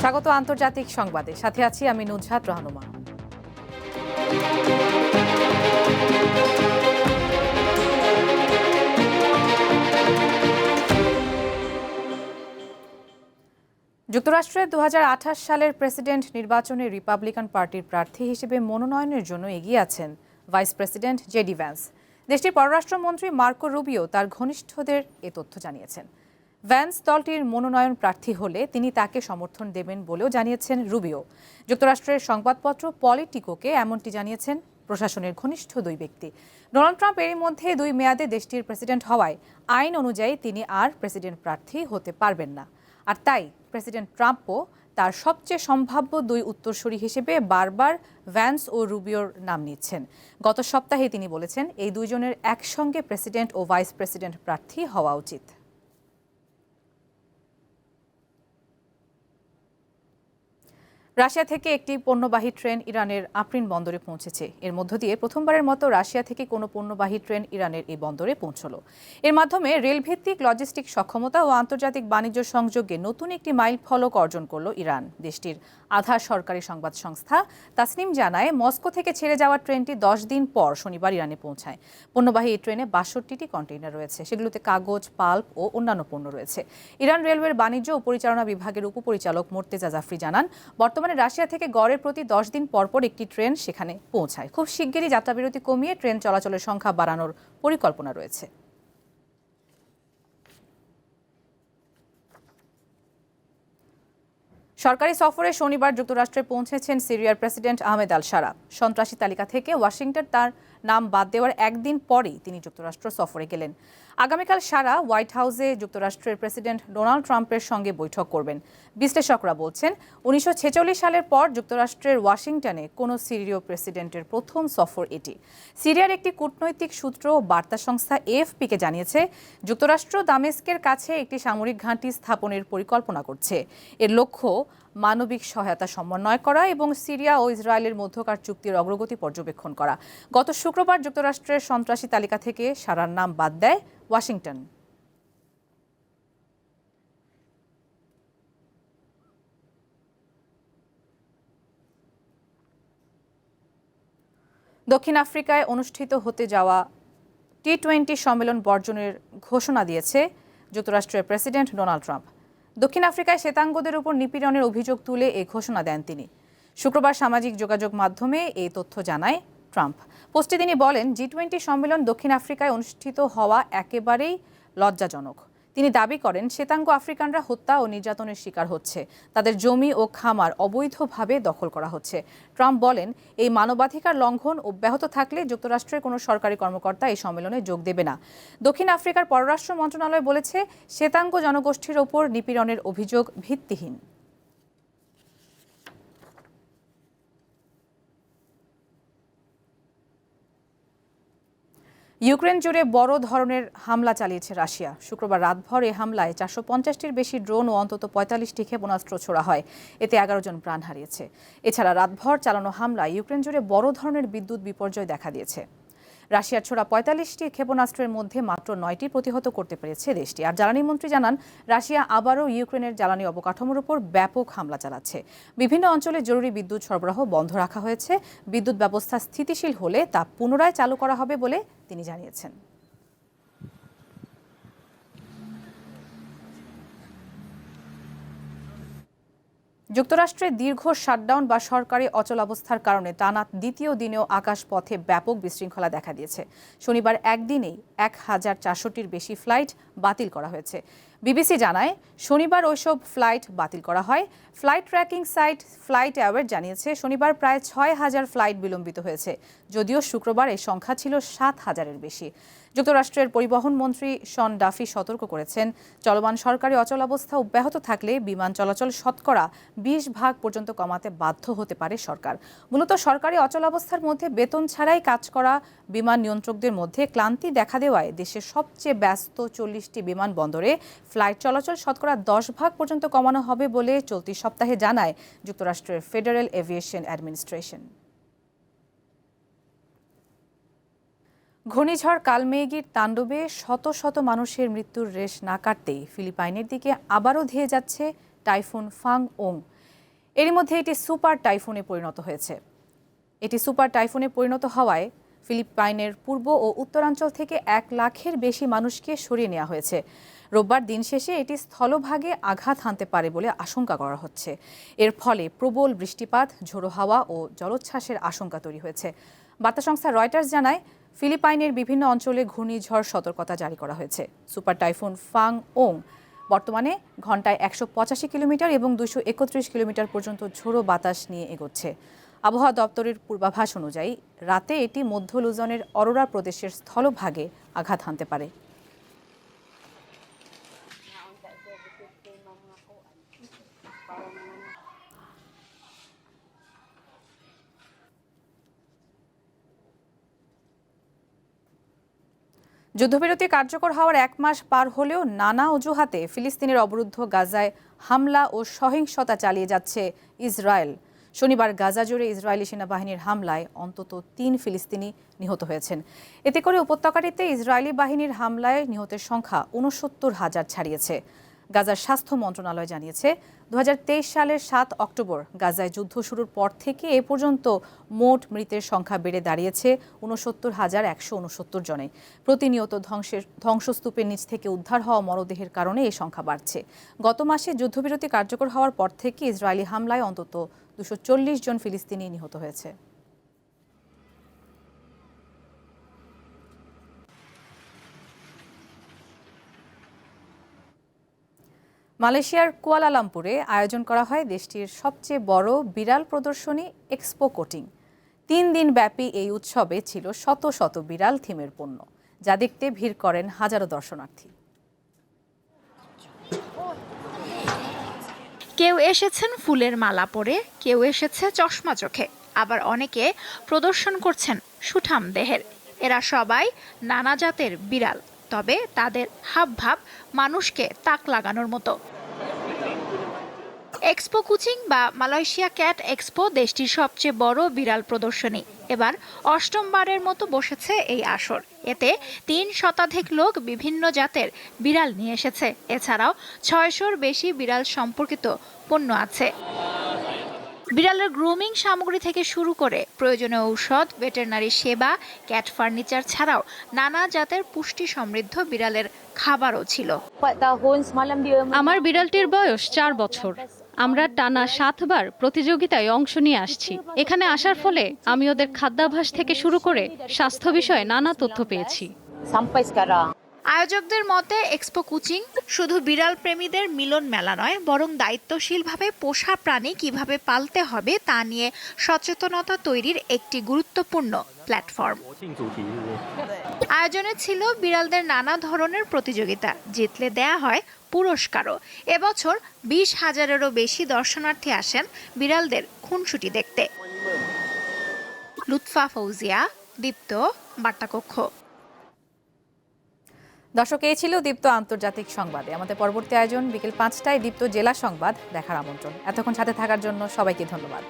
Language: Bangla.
স্বাগত আন্তর্জাতিক সংবাদে, সাথে আছি আমি নুজহাত রহনুমা। যুক্তরাষ্ট্রে 2028 সালের প্রেসিডেন্ট নির্বাচনে রিপাবলিকান পার্টির প্রার্থী হিসেবে মনোনয়নের জন্য এগিয়ে আছেন ভাইস প্রেসিডেন্ট জেডি ভ্যান্স। দেশটির পররাষ্ট্রমন্ত্রী মার্কো রুবিও তার ঘনিষ্ঠদের এ তথ্য জানিয়েছেন। ভ্যান্স দলটির মনোনয়ন প্রার্থী হলে তিনি তাকে সমর্থন দেবেন বলেও জানিয়েছেন রুবিও। যুক্তরাষ্ট্রের সংবাদপত্র পলিটিকোকে এমনটি জানিয়েছেন প্রশাসনের ঘনিষ্ঠ দুই ব্যক্তি। ডোনাল্ড ট্রাম্প এরই মধ্যে 2 মেয়াদে দেশটির প্রেসিডেন্ট হওয়ায় আইন অনুযায়ী তিনি আর প্রেসিডেন্ট প্রার্থী হতে পারবেন না। আর তাই প্রেসিডেন্ট ট্রাম্পও তার সবচেয়ে সম্ভাব্য 2 উত্তরসূরি হিসেবে বারবার ভ্যান্স ও রুবিওর নাম নিচ্ছেন। গত সপ্তাহে তিনি বলেছেন এই দুইজনের একসঙ্গে প্রেসিডেন্ট ও ভাইস প্রেসিডেন্ট প্রার্থী হওয়া উচিত। রাশিয়া থেকে একটি পণ্যবাহী ট্রেন ইরানের আফরিন বন্দরে পৌঁছেছে। এর মধ্য দিয়ে প্রথমবারের মতো রাশিয়া থেকে কোনো পণ্যবাহী ট্রেন ইরানের এই বন্দরে পৌঁছল। এর মাধ্যমে রেলভিত্তিক লজিস্টিক সক্ষমতা ও আন্তর্জাতিক বাণিজ্য সংযোগে নতুন একটি মাইল ফলক অর্জন করল ইরান। দেশটির আধা সরকারি সংবাদ সংস্থা তাসনিম জানায়, মস্কো থেকে ছেড়ে যাওয়া ট্রেনটি 10 দিন পর শনিবার ইরানে পৌঁছায়। পণ্যবাহী এই ট্রেনে 62টি কন্টেইনার রয়েছে, সেগুলোতে কাগজ, পাল্প ও অন্যান্য পণ্য রয়েছে। ইরান রেলওয়ের বাণিজ্য ও পরিচালনা বিভাগের উপপরিচালক মোর্তেজা জাফরি জানান, বর্তমানে রাশিয়া থেকে গড়ের প্রতি 10 দিন পরপর একটি ট্রেন সেখানে পৌঁছায়। খুব শিগগিরই যাত্রাবিরতি কমিয়ে ট্রেন চলাচলের সংখ্যা বাড়ানোর পরিকল্পনা রয়েছে। সরকারি সফরে শনিবার যুক্তরাষ্ট্রে পৌঁছেছেন সিরিয়ার প্রেসিডেন্ট আহমেদ আল শারা। সন্ত্রাসী তালিকা থেকে ওয়াশিংটন তার নাম বাদ দেওয়ার একদিন পরেই তিনি যুক্তরাষ্ট্র সফরে গেলেন। আগামীকাল শারা হোয়াইট হাউসে যুক্তরাষ্ট্রের প্রেসিডেন্ট ডোনাল্ড ট্রাম্পের সঙ্গে বৈঠক করবেন। বিশ্লেষকরা বলছেন, 1946 সালের পর যুক্তরাষ্ট্রের ওয়াশিংটনে কোনো সিরীয় প্রেসিডেন্টের প্রথম সফর এটি। সিরিয়ার একটি কূটনৈতিক সূত্র বার্তা সংস্থা এএফপিকে জানিয়েছে, যুক্তরাষ্ট্র দামেস্কের কাছে একটি সামরিক ঘাঁটি স্থাপনের পরিকল্পনা করছে। এর লক্ষ্য মানবিক সহায়তা সমন্বয় করা এবং সিরিয়া ও ইসরায়েলের মধ্যকার চুক্তির অগ্রগতি পর্যবেক্ষণ করা। গত শুক্রবার যুক্তরাষ্ট্রের সন্ত্রাসী তালিকা থেকে শারার নাম বাদ দেয় ওয়াশিংটন। দক্ষিণ আফ্রিকায় অনুষ্ঠিত হতে যাওয়া টি-20 সম্মেলন বর্জনের ঘোষণা দিয়েছে যুক্তরাষ্ট্রের প্রেসিডেন্ট ডোনাল্ড ট্রাম্প। দক্ষিণ আফ্রিকায় শ্বেতাঙ্গদের উপর নিপীড়নের অভিযোগ তুলে এই ঘোষণা দেন তিনি। শুক্রবার সামাজিক যোগাযোগ মাধ্যমে এই তথ্য জানায় ট্রাম্প। পোস্টে তিনি বলেন, জি-20 সম্মেলন দক্ষিণ আফ্রিকায় অনুষ্ঠিত হওয়া একেবারেই লজ্জাজনক। তিনি দাবি করেন, শ্বেতাঙ্গ আফ্রিকানরা হত্যা ও নির্যাতনের শিকার হচ্ছে, তাদের জমি ও খামার অবৈধভাবে দখল করা হচ্ছে। ট্রাম্প বলেন, এই মানবাধিকার লঙ্ঘন অব্যাহত থাকলে যুক্তরাষ্ট্রের কোনো সরকারি কর্মকর্তা এই সম্মেলনে যোগ দেবে না। দক্ষিণ আফ্রিকার পররাষ্ট্র মন্ত্রণালয় বলেছে, শ্বেতাঙ্গ জনগোষ্ঠীর ওপর নিপীড়নের অভিযোগ ভিত্তিহীন। ইউক্রেন জুড়ে বড় ধরনের হামলা চালিয়েছে রাশিয়া। শুক্রবার রাতভর এই হামলায় 450টির বেশি ড্রোন ও অন্তত 45টি ক্ষেপণাস্ত্র ছোড়া হয়। এতে 11 জন প্রাণ হারিয়েছে। এছাড়া রাতভর চালানো হামলায় ইউক্রেন জুড়ে বড় ধরনের বিদ্যুৎ বিপর্যয় দেখা দিয়েছে। রাশিয়ার ছোড়া 45টি ক্ষেপণাস্ত্রের মধ্যে মাত্র 9টি প্রতিহত করতে পেরেছে দেশটি। আর জ্বালানি মন্ত্রী জানান, রাশিয়া আবারও ইউক্রেনের জ্বালানি অবকাঠামোর উপর ব্যাপক হামলা চালাচ্ছে। বিভিন্ন অঞ্চলে জরুরি বিদ্যুৎ সরবরাহ বন্ধ রাখা হয়েছে। বিদ্যুৎ ব্যবস্থা স্থিতিশীল হলে তা পুনরায় চালু করা হবে বলে তিনি জানিয়েছেন। যুক্তরাষ্ট্রে দীর্ঘ শাটডাউন বা সরকারি অচলাবস্থার কারণে টানা দ্বিতীয় দিনেও আকাশপথে ব্যাপক বিশৃঙ্খলা দেখা দিয়েছে। শনিবার একদিনেই 1400টির বেশি ফ্লাইট বাতিল করা হয়েছে। বিবিসি জানায়, শনিবার ওইসব ফ্লাইট বাতিল করা হয়। Flight tracking site FlightAware জানিয়েছে, শনিবার প্রায় 6000 ফ্লাইট বিলম্বিত হয়েছে, যদিও শুক্রবার এই সংখ্যা ছিল 7000-এর বেশি। যুক্তরাষ্ট্রের পরিবহন মন্ত্রী শন ডাফি সতর্ক করেছেন, চলমান সরকারি অচলাবস্থা অব্যাহত থাকলে বিমান চলাচল শতকরা 20% পর্যন্ত কমাতে বাধ্য হতে পারে সরকার। মূলত সরকারি অচলাবস্থার মধ্যে বেতন ছাড়াই কাজ করা বিমান নিয়ন্ত্রকদের মধ্যে ক্লান্তি দেখা দেওয়ায় দেশের সবচেয়ে ব্যস্ত 40টি বিমানবন্দরে ফ্লাইট চলাচল শতকরা 10% পর্যন্ত কমানো হবে বলে চলতি সপ্তাহে জানায় যুক্তরাষ্ট্রের ফেডারেল এভিয়েশন অ্যাডমিনিস্ট্রেশন। ঘূর্ণিঝড় কালমেঘির তাণ্ডবে শত শত মানুষের মৃত্যুর রেশ না কাটতেই ফিলিপাইনের দিকে আবারও ধেয়ে যাচ্ছে টাইফুন ফাং ওং। এরই মধ্যে এটি সুপার টাইফুনে পরিণত হয়েছে। এটি সুপার টাইফুনে পরিণত হওয়ায় ফিলিপাইনের পূর্ব ও উত্তরাঞ্চল থেকে 1 লাখের বেশি মানুষকে সরিয়ে নেওয়া হয়েছে। রোববার দিন শেষে এটি স্থলভাগে আঘাত হানতে পারে বলে আশঙ্কা করা হচ্ছে। এর ফলে প্রবল বৃষ্টিপাত, ঝোড়ো হাওয়া ও জলোচ্ছ্বাসের আশঙ্কা তৈরি হয়েছে। বার্তা সংস্থা রয়টার্স জানায়, ফিলিপাইনের বিভিন্ন অঞ্চলে ঘূর্ণিঝড় সতর্কতা জারি করা হয়েছে। সুপার টাইফুন ফাং ওং বর্তমানে ঘন্টায় 185 কিলোমিটার এবং 231 কিলোমিটার পর্যন্ত ঝোড়ো বাতাস নিয়ে এগোচ্ছে। আবহাওয়া দপ্তরের পূর্বাভাস অনুযায়ী রাতে এটি মধ্য লুজনের অরোরা প্রদেশের স্থলভাগে আঘাত হানতে পারে। যুদ্ধবিরতি কার্যকর হওয়ার 1 মাস পার হলেও নানা অজুহাতে ফিলিস্তিনের অবরুদ্ধ গাজায় হামলা ও সহিংসতা চালিয়ে যাচ্ছে ইসরায়েল। শনিবার গাজা জুড়ে ইসরায়েলি সেনাবাহিনীর হামলায় অন্তত 3 ফিলিস্তিনি নিহত হয়েছেন। এতে করে উপত্যকাটিতে ইসরায়েলি বাহিনীর হামলায় নিহতের সংখ্যা 69,000 ছাড়িয়েছে। গাজার স্বাস্থ্য মন্ত্রণালয় জানিয়েছে, 2023 সালের 7 অক্টোবর গাজায় যুদ্ধ শুরুর পর থেকে এ পর্যন্ত মোট মৃতের সংখ্যা বেড়ে দাঁড়িয়েছে 69,169 জনে। প্রতিনিয়ত ধ্বংসস্তূপের নিচ থেকে উদ্ধার হওয়া মরদেহের কারণে এই সংখ্যা বাড়ছে। গত মাসে যুদ্ধবিরতি কার্যকর হওয়ার পর থেকে ইসরায়েলি হামলায় অন্তত 240 জন ফিলিস্তিনি নিহত হয়েছে। মালয়েশিয়ার কুয়ালালামপুরে আয়োজন করা হয় দেশটির সবচেয়ে বড় বিড়াল প্রদর্শনী এক্সপো কোটিং। 3 দিন ব্যাপী এই উৎসবে ছিল শত শত বিড়াল থিমের পণ্য, যা দেখতে ভিড় করেন হাজারো দর্শনার্থী। কেউ এসেছেন ফুলের মালা পরে, কেউ এসেছে চশমা চোখে, আবার অনেকে প্রদর্শন করছেন সুঠাম দেহের। এরা সবাই নানা জাতের বিড়াল, তবে তাদের হাবভাব মানুষকে তাক লাগানোর মতো। এক্সপো কুচিং বা মালয়েশিয়া ক্যাট এক্সপো দেশটির সবচেয়ে বড় বিড়াল প্রদর্শনী। এবার 8মবারের মতো বসেছে এই আসর। এতে 3 শতাধিক লোক বিভিন্ন জাতের বিড়াল নিয়ে এসেছে। এছাড়াও 600-র বেশি বিড়াল সম্পর্কিত পণ্য আছে। বিড়ালের গ্রুমিং সামগ্রী থেকে শুরু করে প্রয়োজনীয় ঔষধ, ভেটেরিনারি সেবা, ক্যাট ফার্নিচার ছাড়াও নানা জাতের পুষ্টি সমৃদ্ধ বিড়ালের খাবারও ছিল। আমার বিড়ালটির বয়স 4 বছর। আমরা টানা 7 বার প্রতিযোগিতায় অংশ নিয়ে আসছি। এখানে আসার ফলে আমি ওদের খাদ্যাভ্যাস থেকে শুরু করে স্বাস্থ্য বিষয়ে নানা তথ্য পেয়েছি। আয়োজকদের মতে এক্সপো কুচিং শুধু বিড়াল প্রেমীদের মিলন মেলা নয়, বরং দায়িত্বশীলভাবে পোষা প্রাণী কিভাবে পালতে হবে তা নিয়ে সচেতনতা তৈরির একটি গুরুত্বপূর্ণ প্ল্যাটফর্ম। আয়োজনে ছিল বিড়ালদের নানা ধরনের প্রতিযোগিতা, জিতলে দেয়া হয় পুরস্কারও। এবছর 20,000-এরও বেশি দর্শনার্থী আসেন বিড়ালদের খুনসুটি দেখতে। লুৎফা ফৌজিয়া, দীপ্ত, বার্তাকক্ষ। দর্শক, এই ছিল দীপ্ত আন্তর্জাতিক সংবাদে। আমাদের পরবর্তী আয়োজন বিকেল 5টায় দীপ্ত জেলা সংবাদ দেখার আমন্ত্রণ। এতক্ষণ সাথে থাকার জন্য সবাইকে ধন্যবাদ।